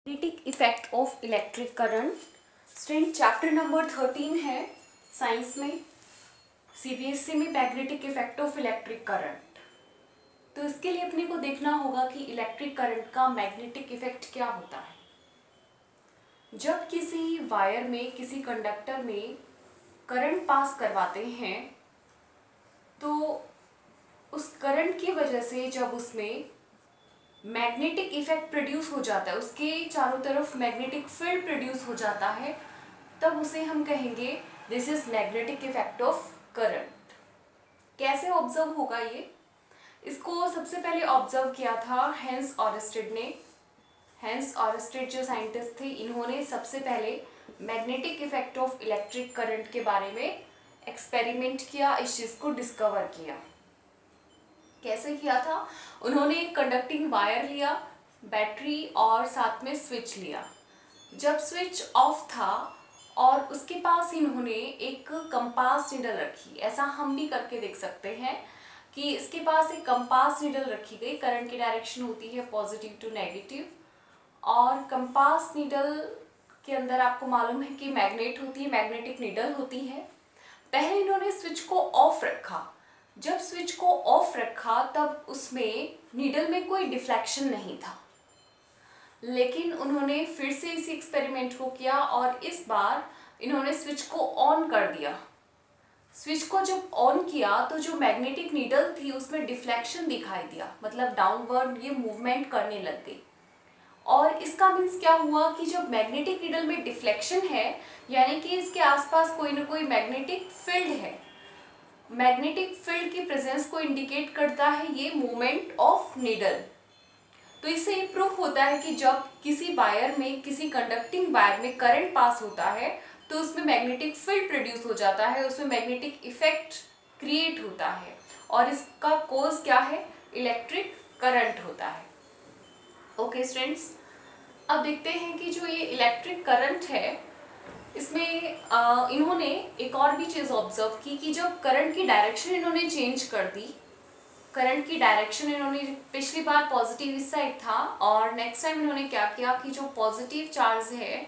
Magnetic effect of electric current. Student chapter number 13 है science में, CBSE में, magnetic effect of electric current. तो इसके लिए अपने को देखना होगा कि इलेक्ट्रिक करंट का मैग्नेटिक इफेक्ट क्या होता है। जब किसी वायर में, किसी कंडक्टर में करंट पास करवाते हैं तो उस करंट की वजह से जब उसमें मैग्नेटिक इफेक्ट प्रोड्यूस हो जाता है, उसके चारों तरफ मैग्नेटिक फील्ड प्रोड्यूस हो जाता है, तब उसे हम कहेंगे this is magnetic effect of current. कैसे ऑब्जर्व होगा ये? इसको सबसे पहले ऑब्जर्व किया था हेंस ऑरस्टेड ने। हेंस ऑरस्टेड जो साइंटिस्ट थे, इन्होंने सबसे पहले magnetic effect of electric current के बारे में एक्सपेरिमेंट किया, इस चीज को डिस्कवर किया। कैसे किया था? उन्होंने कंडक्टिंग वायर लिया, बैटरी और साथ में स्विच लिया। जब स्विच ऑफ था और उसके पास इन्होंने एक कंपास नीडल रखी, ऐसा हम भी करके देख सकते हैं कि इसके पास एक कंपास नीडल रखी गई। करंट की डायरेक्शन होती है पॉजिटिव टू नेगेटिव, और कंपास नीडल के अंदर आपको मालूम है कि मैग्नेट होती है, मैग्नेटिक नीडल होती है। पहले इन्होंने स्विच को ऑफ रखा। जब स्विच को ऑफ रखा तब उसमें नीडल में कोई डिफ्लेक्शन नहीं था, लेकिन उन्होंने फिर से इसी एक्सपेरिमेंट को किया और इस बार इन्होंने स्विच को ऑन कर दिया। स्विच को जब ऑन किया तो जो मैग्नेटिक नीडल थी उसमें डिफ्लेक्शन दिखाई दिया, मतलब डाउनवर्ड ये मूवमेंट करने लग गई। और इसका मीन्स क्या हुआ कि जब मैग्नेटिक नीडल में डिफ्लेक्शन है, यानी कि इसके आसपास कोई ना कोई मैग्नेटिक फील्ड है। मैग्नेटिक फील्ड की प्रेजेंस को इंडिकेट करता है ये मूवमेंट ऑफ नीडल। तो इससे ये प्रूफ होता है कि जब किसी वायर में, किसी कंडक्टिंग वायर में करंट पास होता है तो उसमें मैग्नेटिक फील्ड प्रोड्यूस हो जाता है, उसमें मैग्नेटिक इफेक्ट क्रिएट होता है, और इसका कॉज क्या है? इलेक्ट्रिक करंट होता है। ओके स्टूडेंट्स, अब देखते हैं कि जो ये इलेक्ट्रिक करंट है इसमें इन्होंने एक और भी चीज़ ऑब्जर्व की कि जब करंट की डायरेक्शन इन्होंने चेंज कर दी, करंट की डायरेक्शन इन्होंने, पिछली बार पॉजिटिव इस साइड था और नेक्स्ट टाइम इन्होंने क्या किया कि जो पॉजिटिव चार्ज है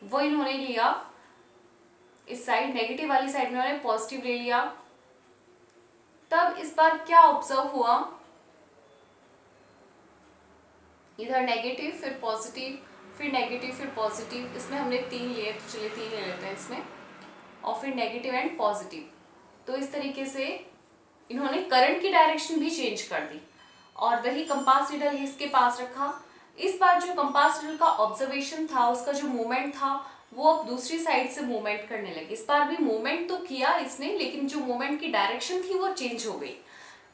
वो इन्होंने लिया इस साइड, नेगेटिव वाली साइड में इन्होंने पॉजिटिव ले लिया। तब इस बार क्या ऑब्जर्व हुआ? इधर नेगेटिव, फिर पॉजिटिव, फिर नेगेटिव, फिर पॉजिटिव। इसमें हमने 3 लिए, तो चलिए 3 ले लेते हैं इसमें, और फिर नेगेटिव एंड पॉजिटिव। तो इस तरीके से इन्होंने करंट की डायरेक्शन भी चेंज कर दी और वही कंपास नीडल इसके पास रखा। इस बार जो कंपास नीडल का ऑब्जर्वेशन था, उसका जो मूवमेंट था वो अब दूसरी साइड से मूवमेंट करने लगी। इस बार भी मूवमेंट तो किया इसने, लेकिन जो मूवमेंट की डायरेक्शन थी वो चेंज हो गई।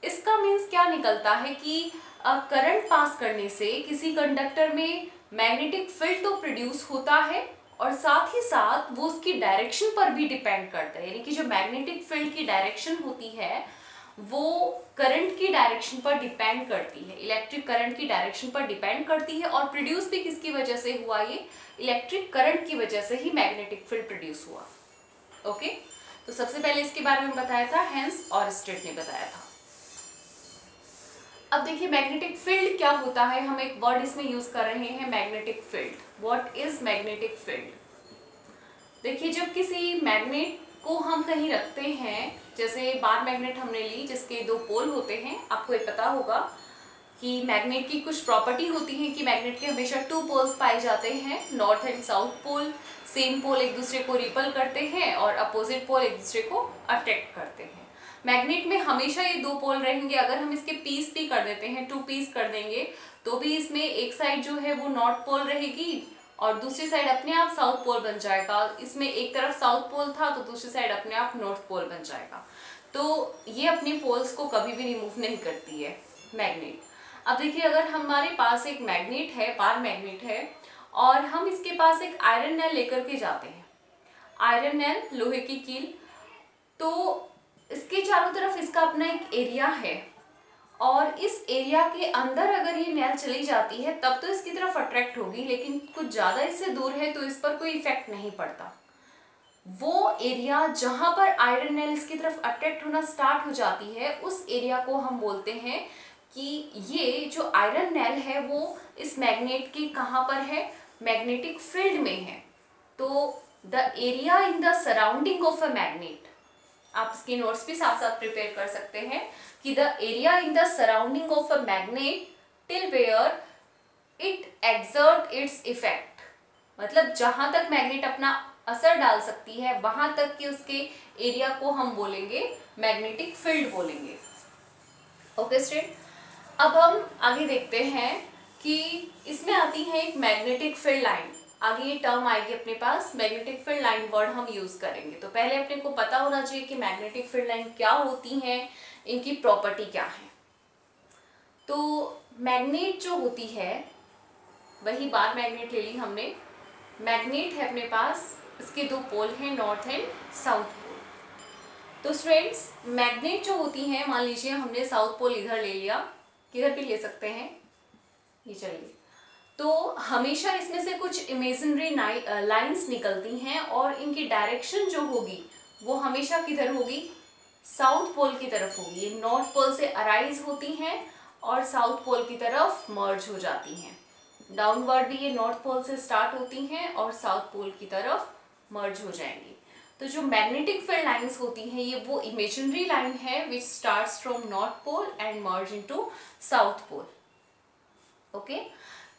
इसका मीन्स क्या निकलता है कि करंट पास करने से किसी कंडक्टर में मैग्नेटिक फील्ड तो प्रोड्यूस होता है और साथ ही साथ वो उसकी डायरेक्शन पर भी डिपेंड करता है, यानी कि जो मैग्नेटिक फील्ड की डायरेक्शन होती है वो करंट की डायरेक्शन पर डिपेंड करती है, इलेक्ट्रिक करंट की डायरेक्शन पर डिपेंड करती है। और प्रोड्यूस भी किसकी वजह से हुआ? ये इलेक्ट्रिक करंट की वजह से ही मैग्नेटिक फील्ड प्रोड्यूस हुआ। ओके, तो सबसे पहले इसके बारे में बताया था हेंस ऑरस्टेड ने बताया था। अब देखिए मैग्नेटिक फील्ड क्या होता है। हम एक वर्ड इसमें यूज कर रहे हैं, magnetic field. What is magnetic field? देखिए जब किसी मैग्नेट को हम कहीं रखते हैं, जैसे बार मैग्नेट हमने ली जिसके 2 पोल होते हैं, आपको ये पता होगा कि मैग्नेट की कुछ प्रॉपर्टी होती है कि मैग्नेट के हमेशा 2 पोल्स पाए जाते हैं, north and south pole. Same pole एक दूसरे को रिपल करते हैं और अपोजिट पोल एक दूसरे को अट्रैक्ट करते हैं। मैग्नेट में हमेशा ये 2 पोल रहेंगे। अगर हम इसके पीस भी कर देते हैं, 2 पीस कर देंगे, तो भी इसमें एक साइड जो है वो नॉर्थ पोल रहेगी और दूसरी साइड अपने आप साउथ पोल बन जाएगा। इसमें एक तरफ साउथ पोल था तो दूसरी साइड अपने आप नॉर्थ पोल बन जाएगा। तो ये अपने पोल्स को कभी भी रिमूव नहीं करती है मैग्नेट। अब देखिए अगर हमारे पास एक मैग्नेट है, बार मैग्नेट है, और हम इसके पास एक आयरन नेल लेकर के जाते हैं, आयरन नेल, लोहे की कील, तो इसके चारों तरफ इसका अपना एक एरिया है और इस एरिया के अंदर अगर ये नेल चली जाती है तब तो इसकी तरफ अट्रैक्ट होगी, लेकिन कुछ ज़्यादा इससे दूर है तो इस पर कोई इफेक्ट नहीं पड़ता। वो एरिया जहां पर आयरन नेल इसकी तरफ अट्रैक्ट होना स्टार्ट हो जाती है, उस एरिया को हम बोलते हैं कि ये जो आयरन नेल है वो इस मैग्नेट के कहाँ पर है? मैग्नेटिक फील्ड में है, तो the area in the surrounding of a magnet, आप इसके नोट्स भी साथ साथ प्रिपेयर कर सकते हैं कि the area in the surrounding of a magnet till where it exert its effect, मतलब जहां तक मैग्नेट अपना असर डाल सकती है वहां तक के उसके एरिया को हम बोलेंगे मैग्नेटिक फील्ड बोलेंगे। ओके स्टूडेंट, अब हम आगे देखते हैं कि इसमें आती है एक मैग्नेटिक फील्ड लाइन। आगे ये टर्म आएगी अपने पास, मैग्नेटिक फील्ड लाइन वर्ड हम यूज करेंगे। तो पहले अपने को पता होना चाहिए कि मैग्नेटिक फील्ड लाइन क्या होती है, इनकी प्रॉपर्टी क्या है। तो मैग्नेट जो होती है, वही बार मैग्नेट ले ली हमने। मैग्नेट है अपने पास, इसके दो पोल हैं, नॉर्थ एंड साउथ पोल। तो स्टूडेंट्स, मैग्नेट जो होती हैं, मान लीजिए हमने साउथ पोल इधर ले लिया, किधर भी ले सकते हैं, ये चलिए, तो हमेशा इसमें से कुछ इमेजिनरी लाइंस निकलती हैं और इनकी डायरेक्शन जो होगी वो हमेशा किधर होगी, साउथ पोल की तरफ होगी। ये नॉर्थ पोल से अराइज होती हैं और साउथ पोल की तरफ मर्ज हो जाती हैं। डाउनवर्ड भी ये नॉर्थ पोल से स्टार्ट होती हैं और साउथ पोल की तरफ मर्ज हो जाएंगी। तो जो मैग्नेटिक फील्ड लाइंस होती हैं, ये वो इमेजिनरी लाइन है which starts from north pole and merge into south pole. Okay,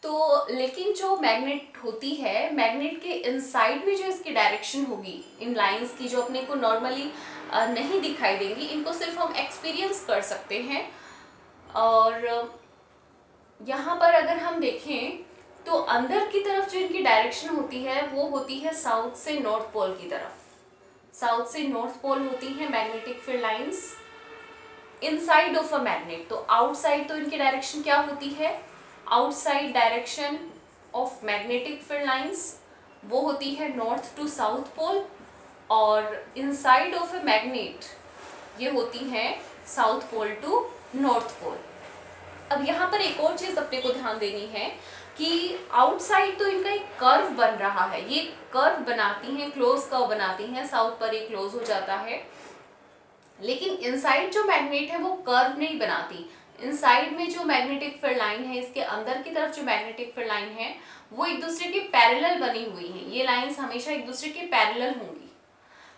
तो लेकिन जो मैग्नेट होती है, मैग्नेट के इनसाइड में जो इसकी डायरेक्शन होगी इन लाइंस की, जो अपने को नॉर्मली नहीं दिखाई देंगी, इनको सिर्फ हम एक्सपीरियंस कर सकते हैं। और यहाँ पर अगर हम देखें तो अंदर की तरफ जो इनकी डायरेक्शन होती है वो होती है साउथ से नॉर्थ पोल की तरफ। साउथ से नॉर्थ पोल होती है magnetic field lines inside of a magnet. तो आउटसाइड तो इनकी डायरेक्शन क्या होती है, outside direction of magnetic field lines वो होती है नॉर्थ टू साउथ पोल, और इनसाइड ऑफ अ मैग्नेट ये होती है south pole to north pole. अब यहाँ पर एक और चीज अपने को ध्यान देनी है कि आउटसाइड तो इनका एक कर्व बन रहा है, ये कर्व बनाती हैं, क्लोज कर्व बनाती हैं, साउथ पर ये क्लोज हो जाता है। लेकिन इनसाइड जो मैग्नेट है वो कर्व नहीं बनाती। इनसाइड में जो मैग्नेटिक फील्ड लाइन है, इसके अंदर की तरफ जो मैग्नेटिक फील्ड लाइन है वो एक दूसरे के पैरेलल बनी हुई है। ये लाइंस हमेशा एक दूसरे के पैरेलल होंगी।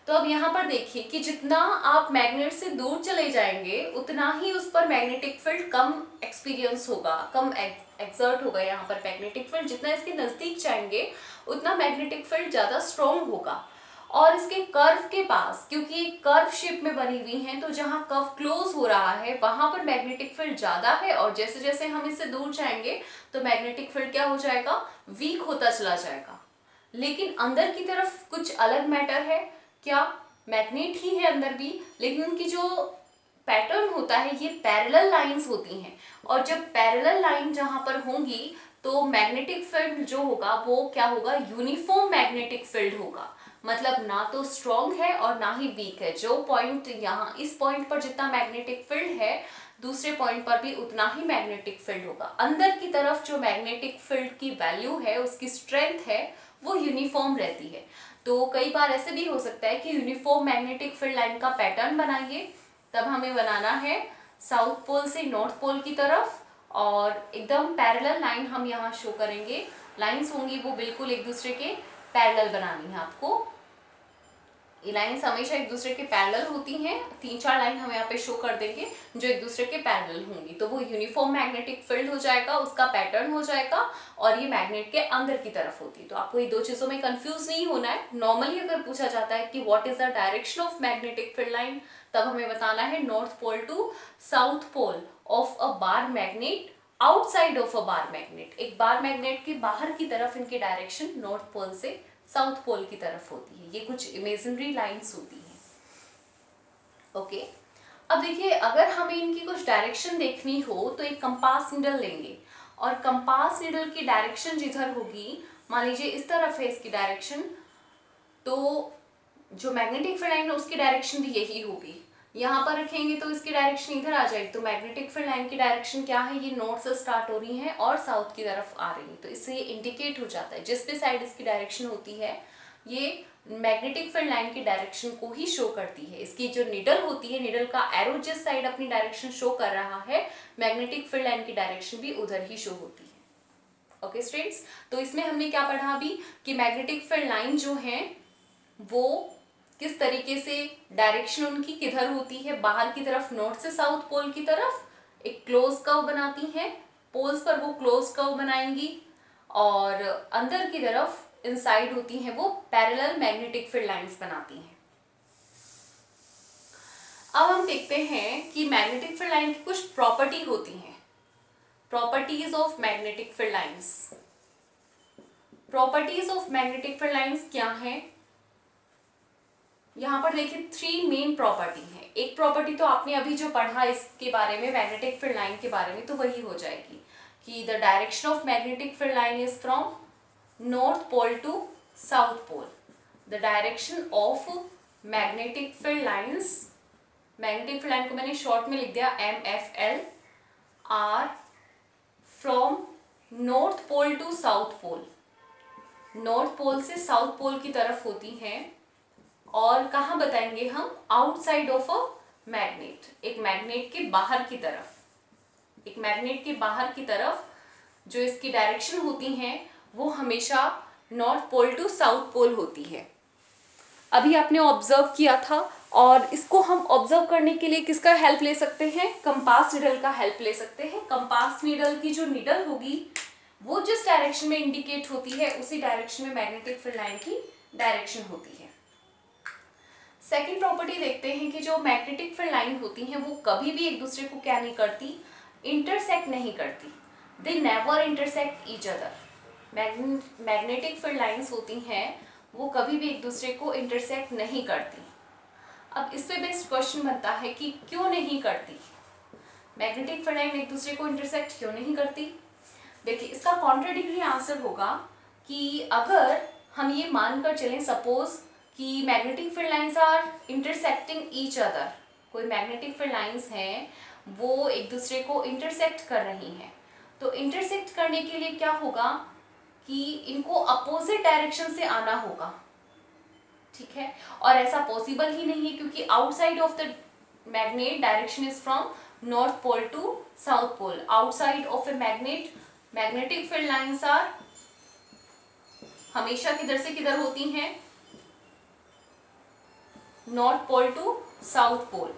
तो अब यहाँ पर देखिए कि जितना आप मैग्नेट से दूर चले जाएंगे उतना ही उस पर मैग्नेटिक फील्ड कम एक्सपीरियंस होगा, कम एक्सर्ट होगा। यहाँ पर मैग्नेटिक फील्ड जितना इसके नजदीक जाएंगे उतना मैग्नेटिक फील्ड ज्यादा स्ट्रॉन्ग होगा। और इसके कर्व के पास, क्योंकि ये कर्व शेप में बनी हुई हैं, तो जहाँ कर्व क्लोज हो रहा है वहां पर मैग्नेटिक फील्ड ज्यादा है, और जैसे जैसे हम इससे दूर जाएंगे तो मैग्नेटिक फील्ड क्या हो जाएगा, वीक होता चला जाएगा। लेकिन अंदर की तरफ कुछ अलग मैटर है, क्या, मैग्नेट ही है अंदर भी, लेकिन उनकी जो पैटर्न होता है ये पैरेलल लाइंस होती हैं। और जब पैरेलल लाइन जहां पर होंगी तो मैग्नेटिक फील्ड जो होगा वो क्या होगा, यूनिफॉर्म मैग्नेटिक फील्ड होगा। मतलब ना तो स्ट्रॉन्ग है और ना ही वीक है। जो पॉइंट यहाँ इस पॉइंट पर जितना मैग्नेटिक फील्ड है, दूसरे पॉइंट पर भी उतना ही मैग्नेटिक फील्ड होगा। अंदर की तरफ जो मैग्नेटिक फील्ड की वैल्यू है, उसकी स्ट्रेंथ है, वो यूनिफॉर्म रहती है। तो कई बार ऐसे भी हो सकता है कि यूनिफॉर्म मैग्नेटिक फील्ड लाइन का पैटर्न बनाइए, तब हमें बनाना है साउथ पोल से नॉर्थ पोल की तरफ, और एकदम पैरेलल लाइन हम यहाँ शो करेंगे। लाइंस होंगी वो बिल्कुल एक दूसरे के पैरेलल बनानी है आपको। ये लाइंस हमेशा एक दूसरे के पैरेलल होती हैं। 3-4 लाइन हम यहाँ पे शो कर देंगे जो एक दूसरे के पैरेलल होंगी, तो वो यूनिफॉर्म मैग्नेटिक फील्ड हो जाएगा, उसका पैटर्न हो जाएगा, और ये मैग्नेट के अंदर की तरफ होती है। तो आपको ये दो चीजों में कंफ्यूज नहीं होना है। नॉर्मली अगर पूछा जाता है कि what is the direction of magnetic field line, तब हमें बताना है north pole to south pole of a bar magnet outside of a bar magnet. एक बार मैग्नेट के बाहर की तरफ इनकी डायरेक्शन नॉर्थ पोल से साउथ पोल की तरफ होती है। ये कुछ इमेजिनरी लाइंस होती हैं। ओके, अब देखिए, अगर हमें इनकी कुछ डायरेक्शन देखनी हो तो एक कंपास नीडल लेंगे, और कंपास नीडल की डायरेक्शन जिधर होगी, मान लीजिए इस तरफ है इसकी डायरेक्शन, तो जो मैग्नेटिक फील्ड लाइन है उसकी डायरेक्शन भी यही होगी। यहाँ पर रखेंगे तो इसकी डायरेक्शन इधर आ जाएगी। तो मैग्नेटिक फील्ड लाइन की डायरेक्शन क्या है, ये नॉर्थ से स्टार्ट हो रही है और साउथ की तरफ आ रही है। तो इससे ये इंडिकेट हो जाता है जिस भी साइड इसकी डायरेक्शन होती है, ये मैग्नेटिक फील्ड लाइन की डायरेक्शन को ही शो करती है। इसकी जो निडल होती है, निडल का एरो जिस साइड अपनी डायरेक्शन शो कर रहा है, मैग्नेटिक फील्ड लाइन की डायरेक्शन भी उधर ही शो होती है। ओके स्टूडेंट्स, तो इसमें हमने क्या पढ़ा अभी कि मैग्नेटिक फील्ड लाइन जो है वो किस तरीके से डायरेक्शन उनकी किधर होती है, बाहर की तरफ नॉर्थ से साउथ पोल की तरफ एक क्लोज कर्व बनाती हैं, पोल्स पर वो क्लोज कर्व बनाएंगी और अंदर की तरफ इनसाइड होती हैं वो पैरेलल मैग्नेटिक फील्ड लाइंस बनाती हैं। अब हम देखते हैं कि मैग्नेटिक फील्ड लाइन की कुछ प्रॉपर्टी होती हैं, properties of magnetic field lines. Properties of magnetic field lines क्या हैं? यहाँ पर देखिए 3 मेन प्रॉपर्टी है। एक प्रॉपर्टी तो आपने अभी जो पढ़ा इसके बारे में, मैग्नेटिक फील्ड लाइन के बारे में, तो वही हो जाएगी कि the direction of magnetic field line is from north pole to south pole. The direction of magnetic field lines, magnetic field line को मैंने शॉर्ट में लिख दिया MFL, are from north pole to south pole, north pole से south पोल की तरफ होती हैं। और कहाँ बताएंगे हम? आउटसाइड ऑफ अ मैग्नेट, एक मैग्नेट के बाहर की तरफ, एक मैग्नेट के बाहर की तरफ जो इसकी डायरेक्शन होती हैं वो हमेशा north pole to south pole होती है। अभी आपने ऑब्जर्व किया था और इसको हम ऑब्जर्व करने के लिए किसका हेल्प ले सकते हैं? कंपास नीडल का हेल्प ले सकते हैं। कंपास नीडल की जो नीडल होगी वो जिस डायरेक्शन में इंडिकेट होती है उसी डायरेक्शन में मैग्नेटिक फील्ड लाइन की डायरेक्शन होती है। सेकेंड प्रॉपर्टी देखते हैं कि जो मैग्नेटिक फील्ड लाइन होती हैं वो कभी भी एक दूसरे को क्या नहीं करती? इंटरसेक्ट नहीं करती। They never intersect each other. Magnetic field lines होती हैं वो कभी भी एक दूसरे को इंटरसेक्ट नहीं करती। अब इस पे बेस्ड क्वेश्चन बनता है कि क्यों नहीं करती? मैग्नेटिक फील्ड लाइन एक दूसरे को इंटरसेक्ट क्यों नहीं करती? देखिए इसका कॉन्ट्राडिक्टरी आंसर होगा कि अगर हम ये मानकर चलें सपोज कि magnetic field lines are intersecting each other, कोई मैग्नेटिक फील्ड लाइंस हैं वो एक दूसरे को इंटरसेक्ट कर रही हैं, तो इंटरसेक्ट करने के लिए क्या होगा कि इनको अपोजिट डायरेक्शन से आना होगा, ठीक है। और ऐसा पॉसिबल ही नहीं है क्योंकि outside of the magnet direction is from north pole to south pole. Outside of a magnet magnetic field lines are हमेशा किधर से किधर होती हैं? North pole to south pole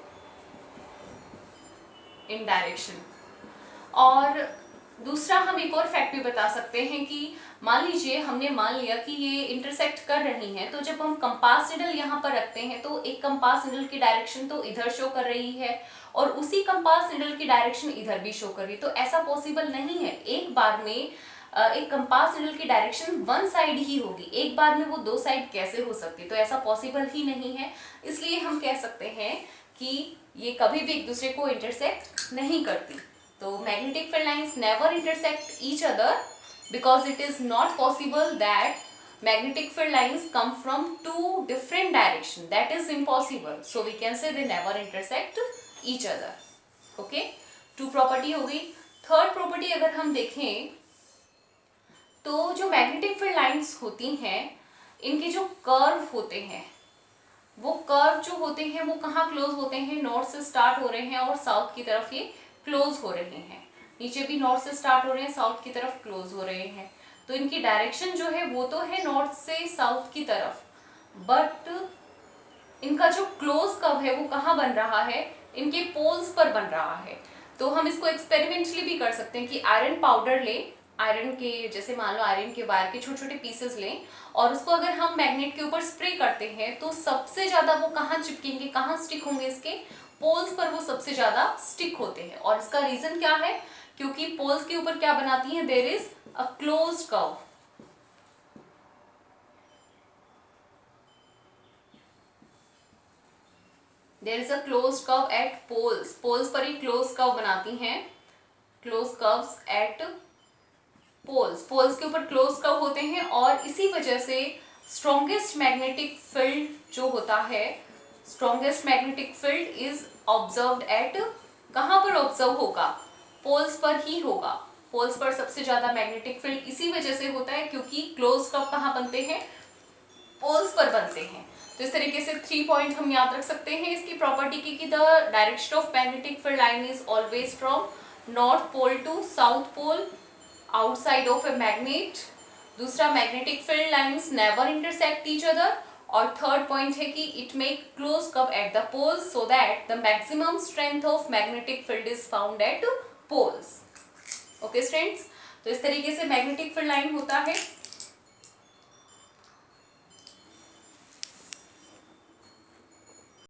in direction. और दूसरा हम एक और फैक्ट भी बता सकते हैं कि मान लीजिए हमने मान लिया कि ये इंटरसेक्ट कर रही हैं, तो जब हम कंपास नीडल यहाँ पर रखते हैं तो एक कंपास नीडल की डायरेक्शन तो इधर शो कर रही है और उसी कंपास नीडल की डायरेक्शन इधर भी शो कर रही है, तो ऐसा पॉसिबल नहीं है। एक बार में एक कंपास नीडल की डायरेक्शन वन साइड ही होगी, एक बार में वो दो साइड कैसे हो सकती? तो ऐसा पॉसिबल ही नहीं है। इसलिए हम कह सकते हैं कि ये कभी भी एक दूसरे को इंटरसेक्ट नहीं करती। तो magnetic field lines never intersect each other because it is not possible that magnetic field lines come from two different directions. That is impossible. So we can say they never intersect each other. Okay? 2 property हो गई। Third property अगर हम देखें तो जो magnetic field lines होती हैं इनके जो कर्व होते हैं वो कर्व जो होते हैं वो कहाँ क्लोज होते हैं? नॉर्थ से स्टार्ट हो रहे हैं और साउथ की तरफ ये क्लोज हो रहे हैं। नीचे भी नॉर्थ से स्टार्ट हो रहे हैं, साउथ की तरफ क्लोज हो रहे हैं, तो इनकी डायरेक्शन जो है वो तो है नॉर्थ से साउथ की तरफ, बट इनका जो क्लोज कर्व है वो कहाँ बन रहा है? इनके पोल्स पर बन रहा है। तो हम इसको एक्सपेरिमेंटली भी कर सकते हैं कि आयरन पाउडर लें, आयरन के जैसे मान लो आयरन के वायर के छोटे छोटे पीसेस लें और उसको अगर हम मैग्नेट के ऊपर स्प्रे करते हैं तो सबसे ज्यादा वो कहाँ चिपकेंगे, कहाँ स्टिक होंगे? इसके पोल्स पर वो सबसे ज्यादा स्टिक होते हैं। और इसका रीजन क्या है? क्योंकि पोल्स के ऊपर क्या बनाती है? There is a closed curve. There is a closed curve at poles. Poles पर ही क्लोज कर्व बनाती हैं, close curves at poles. Poles के ऊपर क्लोज कर्व होते हैं और इसी वजह से स्ट्रॉन्गेस्ट मैग्नेटिक फील्ड जो होता है, strongest magnetic field is observed eight, कहाँ पर ऑब्जर्व होगा? पोल्स पर ही होगा। पोल्स पर सबसे ज्यादा मैग्नेटिक फील्ड इसी वजह से होता है क्योंकि क्लोज कर्व कहाँ बनते हैं? पोल्स पर बनते हैं। तो इस तरीके से 3 पॉइंट हम याद रख सकते हैं इसकी प्रॉपर्टी की कि the direction of magnetic field line is always from north pole to south pole, outside of a magnet, दूसरा magnetic field lines never intersect each other, और थर्ड पॉइंट है कि it make close curve at the poles so that the maximum strength of magnetic field is found at poles. Okay students, तो इस तरीके से magnetic field line होता है।